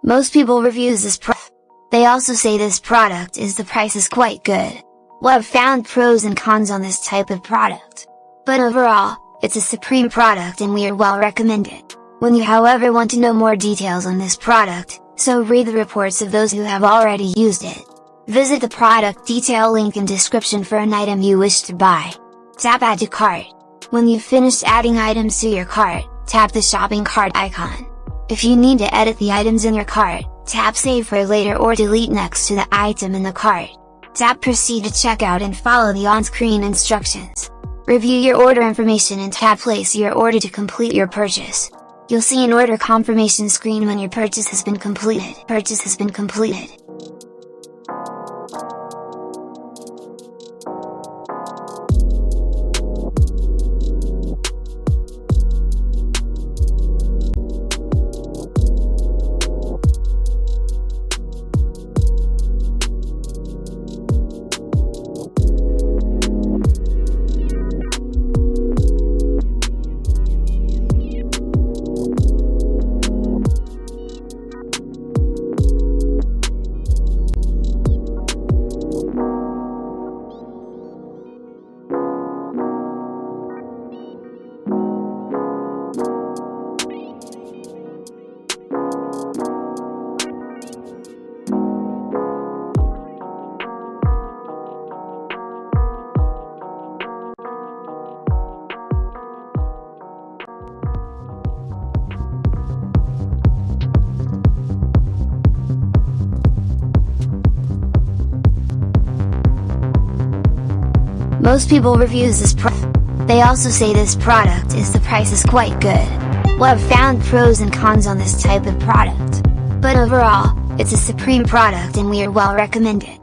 Most people reviews this product. They also say this product is the price is quite good. Well, I've found pros and cons on this type of product. But overall, it's a supreme product and we are well recommended. When you however want to know more details on this product, so read the reports of those who have already used it. Visit the product detail link in description for an item you wish to buy. Tap Add to Cart. When you've finished adding items to your cart, tap the shopping cart icon. If you need to edit the items in your cart, tap Save for later or delete next to the item in the cart. Tap Proceed to checkout and follow the on-screen instructions. Review your order information and tap Place your order to complete your purchase. You'll see an order confirmation screen when your purchase has been completed. Most people reviews this product. They also say this product is the price is quite good. Well, I've found pros and cons on this type of product. But overall, it's a supreme product and we are well recommended.